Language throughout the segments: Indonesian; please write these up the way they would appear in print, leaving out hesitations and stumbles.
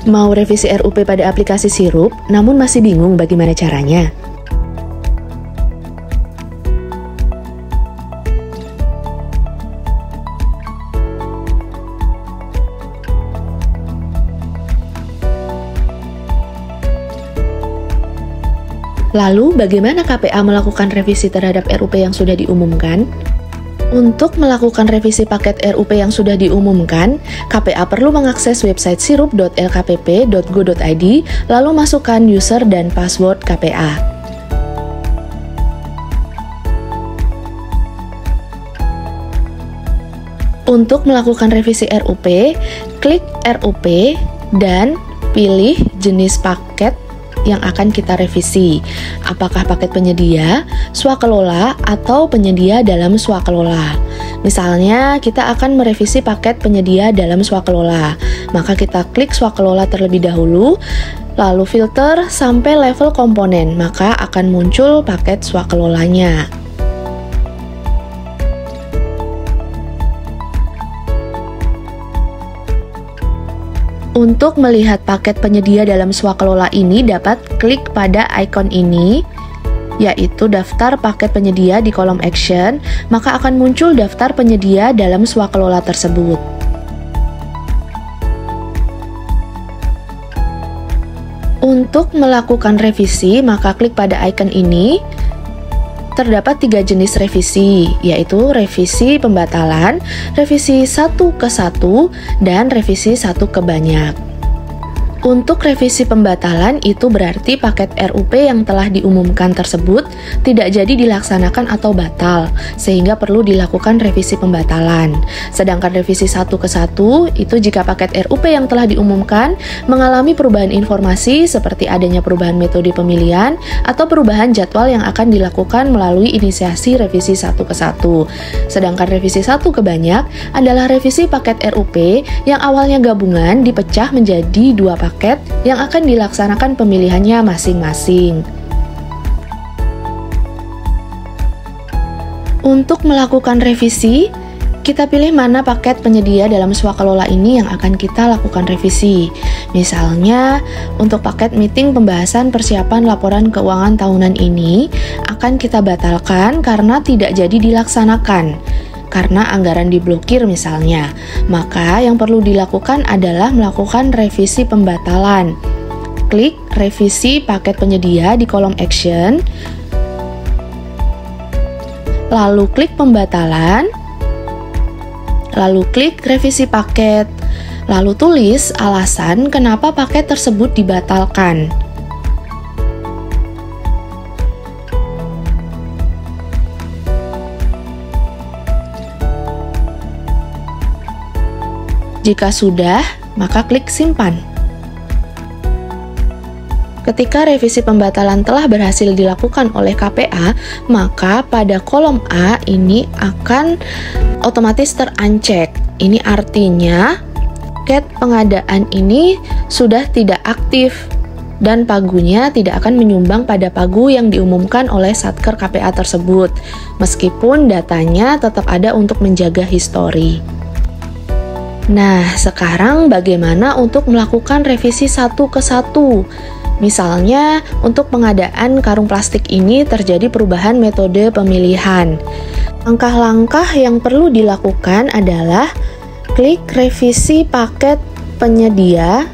Mau revisi RUP pada aplikasi Sirup, namun masih bingung bagaimana caranya? Lalu, bagaimana KPA melakukan revisi terhadap RUP yang sudah diumumkan? Untuk melakukan revisi paket RUP yang sudah diumumkan, KPA perlu mengakses website sirup.lkpp.go.id, lalu masukkan user dan password KPA. Untuk melakukan revisi RUP, klik RUP dan pilih jenis paket yang akan kita revisi. Apakah paket penyedia, swakelola, atau penyedia dalam swakelola. Misalnya, kita akan merevisi paket penyedia dalam swakelola. Maka kita klik swakelola terlebih dahulu, lalu filter sampai level komponen, maka akan muncul paket swakelolanya. Untuk melihat paket penyedia dalam swakelola ini, dapat klik pada icon ini, yaitu daftar paket penyedia di kolom action, maka akan muncul daftar penyedia dalam swakelola tersebut. Untuk melakukan revisi, maka klik pada icon ini. Terdapat 3 jenis revisi, yaitu revisi pembatalan, revisi 1 ke 1, dan revisi 1 ke banyak. Untuk revisi pembatalan itu berarti paket RUP yang telah diumumkan tersebut tidak jadi dilaksanakan atau batal, sehingga perlu dilakukan revisi pembatalan. Sedangkan revisi 1 ke 1 itu jika paket RUP yang telah diumumkan mengalami perubahan informasi seperti adanya perubahan metode pemilihan atau perubahan jadwal yang akan dilakukan melalui inisiasi revisi 1 ke 1. Sedangkan revisi 1 ke banyak adalah revisi paket RUP yang awalnya gabungan dipecah menjadi 2 paket yang akan dilaksanakan pemilihannya masing-masing. Untuk melakukan revisi, kita pilih mana paket penyedia dalam swakelola ini yang akan kita lakukan revisi. Misalnya, untuk paket meeting pembahasan persiapan laporan keuangan tahunan ini akan kita batalkan karena tidak jadi dilaksanakan. Karena anggaran diblokir misalnya, maka yang perlu dilakukan adalah melakukan revisi pembatalan. Klik revisi paket penyedia di kolom action, lalu klik pembatalan, lalu klik revisi paket, lalu tulis alasan kenapa paket tersebut dibatalkan. Jika sudah, maka klik simpan. Ketika revisi pembatalan telah berhasil dilakukan oleh KPA, maka pada kolom A ini akan otomatis ter-uncheck. Ini artinya paket pengadaan ini sudah tidak aktif dan pagunya tidak akan menyumbang pada pagu yang diumumkan oleh Satker KPA tersebut, meskipun datanya tetap ada untuk menjaga histori. Nah, sekarang bagaimana untuk melakukan revisi 1 ke 1? Misalnya, untuk pengadaan karung plastik ini terjadi perubahan metode pemilihan. Langkah-langkah yang perlu dilakukan adalah klik revisi paket penyedia,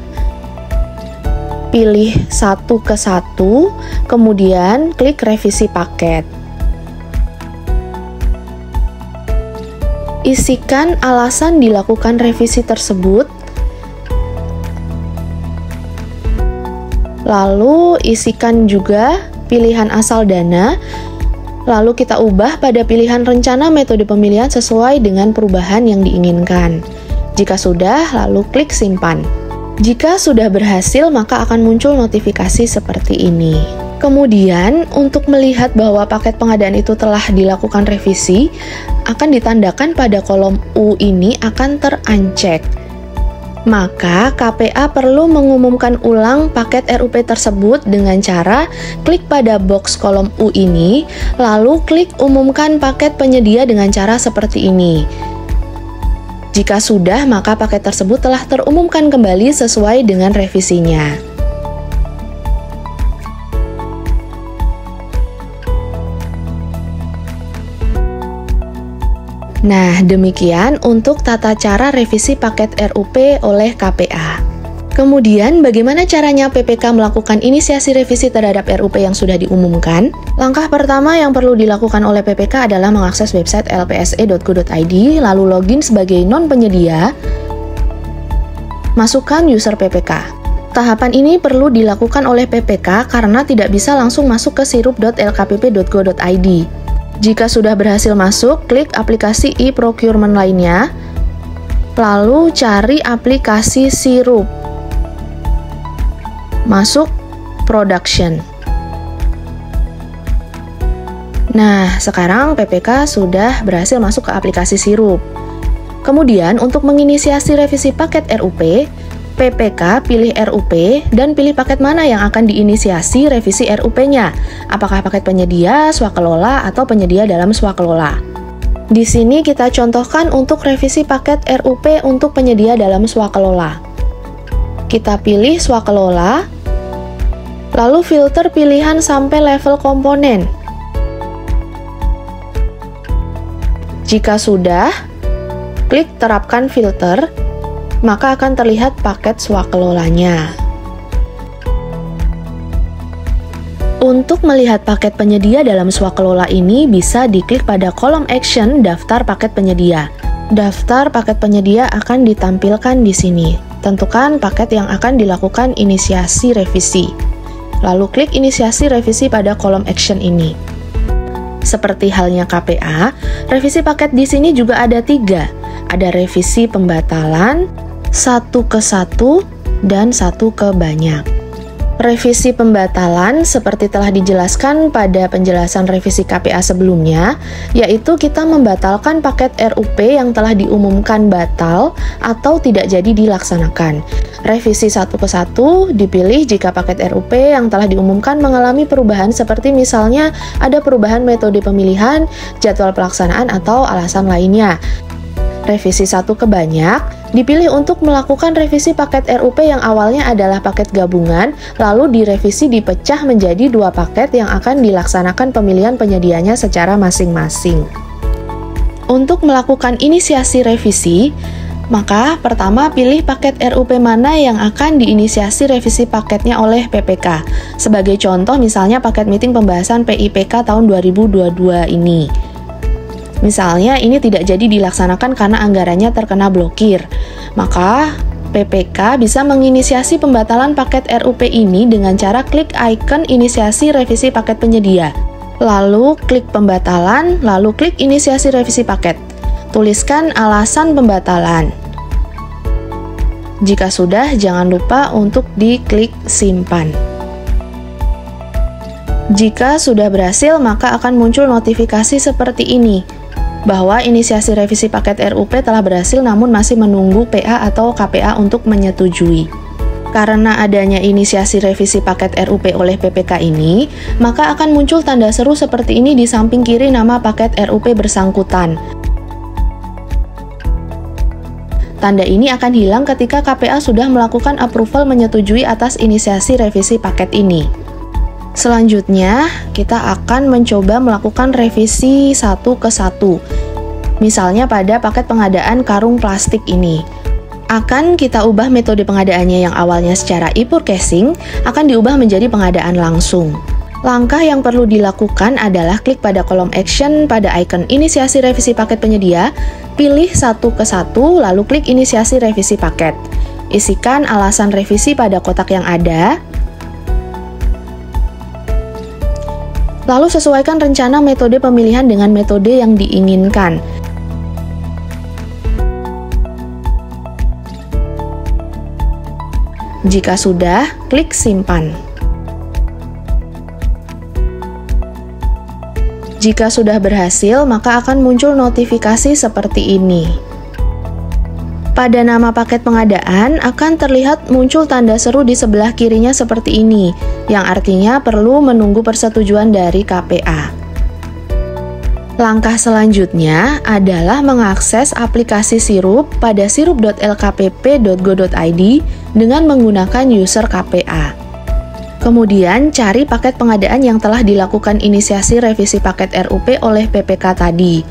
pilih 1 ke 1, kemudian klik revisi paket. Isikan alasan dilakukan revisi tersebut, lalu isikan juga pilihan asal dana, lalu kita ubah pada pilihan rencana metode pemilihan sesuai dengan perubahan yang diinginkan. Jika sudah, lalu klik simpan. Jika sudah berhasil, maka akan muncul notifikasi seperti ini. Kemudian, untuk melihat bahwa paket pengadaan itu telah dilakukan revisi, akan ditandakan pada kolom U ini akan ter-uncheck. Maka, KPA perlu mengumumkan ulang paket RUP tersebut dengan cara klik pada box kolom U ini, lalu klik umumkan paket penyedia dengan cara seperti ini. Jika sudah, maka paket tersebut telah terumumkan kembali sesuai dengan revisinya. Nah, demikian untuk tata cara revisi paket RUP oleh KPA. Kemudian, bagaimana caranya PPK melakukan inisiasi revisi terhadap RUP yang sudah diumumkan? Langkah pertama yang perlu dilakukan oleh PPK adalah mengakses website lpse.go.id, lalu login sebagai non-penyedia, masukkan user PPK. Tahapan ini perlu dilakukan oleh PPK karena tidak bisa langsung masuk ke sirup.lkpp.go.id. Jika sudah berhasil masuk, klik aplikasi e-procurement lainnya, lalu cari aplikasi Sirup. Masuk production. Nah, sekarang PPK sudah berhasil masuk ke aplikasi Sirup. Kemudian, untuk menginisiasi revisi paket RUP, PPK pilih RUP dan pilih paket mana yang akan diinisiasi revisi RUP-nya. Apakah paket penyedia, swakelola, atau penyedia dalam swakelola. Di sini kita contohkan untuk revisi paket RUP untuk penyedia dalam swakelola. Kita pilih swakelola, lalu filter pilihan sampai level komponen. Jika sudah, klik terapkan filter, maka akan terlihat paket swakelolanya. Untuk melihat paket penyedia dalam swakelola ini bisa diklik pada kolom action daftar paket penyedia. Daftar paket penyedia akan ditampilkan di sini. Tentukan paket yang akan dilakukan inisiasi revisi. Lalu klik inisiasi revisi pada kolom action ini. Seperti halnya KPA, revisi paket di sini juga ada 3. Ada revisi pembatalan, 1 ke 1, dan 1 ke banyak. Revisi pembatalan seperti telah dijelaskan pada penjelasan revisi KPA sebelumnya, yaitu kita membatalkan paket RUP yang telah diumumkan batal atau tidak jadi dilaksanakan. Revisi 1 ke 1 dipilih jika paket RUP yang telah diumumkan mengalami perubahan seperti misalnya ada perubahan metode pemilihan, jadwal pelaksanaan, atau alasan lainnya. Revisi 1 ke banyak dipilih untuk melakukan revisi paket RUP yang awalnya adalah paket gabungan, lalu direvisi dipecah menjadi 2 paket yang akan dilaksanakan pemilihan penyedianya secara masing-masing. Untuk melakukan inisiasi revisi, maka pertama pilih paket RUP mana yang akan diinisiasi revisi paketnya oleh PPK. Sebagai contoh misalnya paket meeting pembahasan PIPK tahun 2022 ini. Misalnya ini tidak jadi dilaksanakan karena anggarannya terkena blokir. Maka PPK bisa menginisiasi pembatalan paket RUP ini dengan cara klik icon inisiasi revisi paket penyedia. Lalu klik pembatalan, lalu klik inisiasi revisi paket. Tuliskan alasan pembatalan. Jika sudah, jangan lupa untuk diklik simpan. Jika sudah berhasil, maka akan muncul notifikasi seperti ini, bahwa inisiasi revisi paket RUP telah berhasil namun masih menunggu PA atau KPA untuk menyetujui. Karena adanya inisiasi revisi paket RUP oleh PPK ini, maka akan muncul tanda seru seperti ini di samping kiri nama paket RUP bersangkutan. Tanda ini akan hilang ketika KPA sudah melakukan approval menyetujui atas inisiasi revisi paket ini. Selanjutnya, kita akan mencoba melakukan revisi 1 ke 1. Misalnya pada paket pengadaan karung plastik ini. Akan kita ubah metode pengadaannya yang awalnya secara e-purchasing, akan diubah menjadi pengadaan langsung. Langkah yang perlu dilakukan adalah klik pada kolom action pada icon inisiasi revisi paket penyedia, pilih 1 ke 1, lalu klik inisiasi revisi paket. Isikan alasan revisi pada kotak yang ada, lalu sesuaikan rencana metode pemilihan dengan metode yang diinginkan. Jika sudah, klik simpan. Jika sudah berhasil, maka akan muncul notifikasi seperti ini. Pada nama paket pengadaan akan terlihat muncul tanda seru di sebelah kirinya seperti ini, yang artinya perlu menunggu persetujuan dari KPA. Langkah selanjutnya adalah mengakses aplikasi Sirup pada sirup.lkpp.go.id dengan menggunakan user KPA. Kemudian cari paket pengadaan yang telah dilakukan inisiasi revisi paket RUP oleh PPK tadi.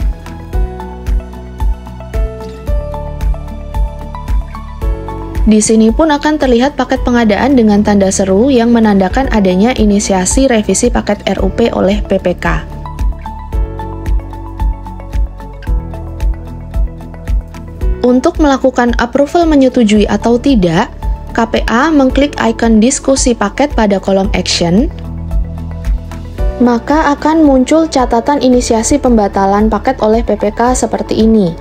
Di sini pun akan terlihat paket pengadaan dengan tanda seru yang menandakan adanya inisiasi revisi paket RUP oleh PPK. Untuk melakukan approval menyetujui atau tidak, KPA mengklik icon diskusi paket pada kolom action, maka akan muncul catatan inisiasi pembatalan paket oleh PPK seperti ini.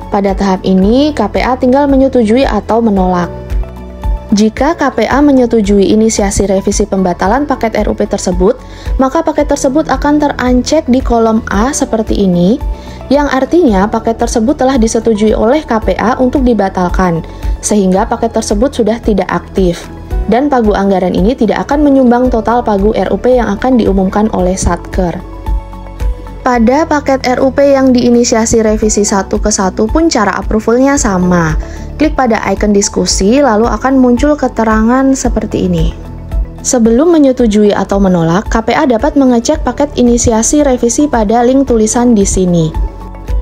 Pada tahap ini, KPA tinggal menyetujui atau menolak. Jika KPA menyetujui inisiasi revisi pembatalan paket RUP tersebut, maka paket tersebut akan terancek di kolom A seperti ini, yang artinya paket tersebut telah disetujui oleh KPA untuk dibatalkan, sehingga paket tersebut sudah tidak aktif. Dan pagu anggaran ini tidak akan menyumbang total pagu RUP yang akan diumumkan oleh Satker. Pada paket RUP yang diinisiasi revisi 1 ke 1 pun cara approvalnya sama. Klik pada icon diskusi, lalu akan muncul keterangan seperti ini. Sebelum menyetujui atau menolak, KPA dapat mengecek paket inisiasi revisi pada link tulisan di sini.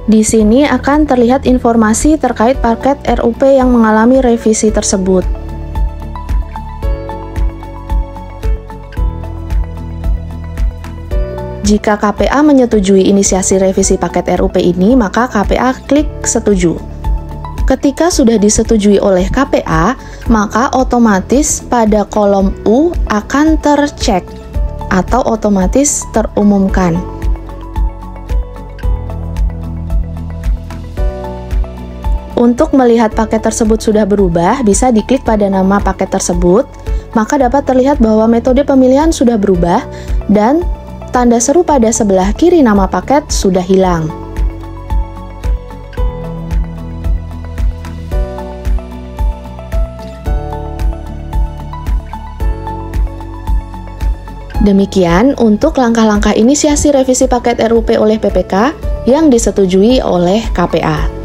Di sini akan terlihat informasi terkait paket RUP yang mengalami revisi tersebut. Jika KPA menyetujui inisiasi revisi paket RUP ini, maka KPA klik setuju. Ketika sudah disetujui oleh KPA, maka otomatis pada kolom U akan tercek atau otomatis terumumkan. Untuk melihat paket tersebut sudah berubah, bisa diklik pada nama paket tersebut, maka dapat terlihat bahwa metode pemilihan sudah berubah dan tanda seru pada sebelah kiri nama paket sudah hilang. Demikian untuk langkah-langkah inisiasi revisi paket RUP oleh PPK yang disetujui oleh KPA.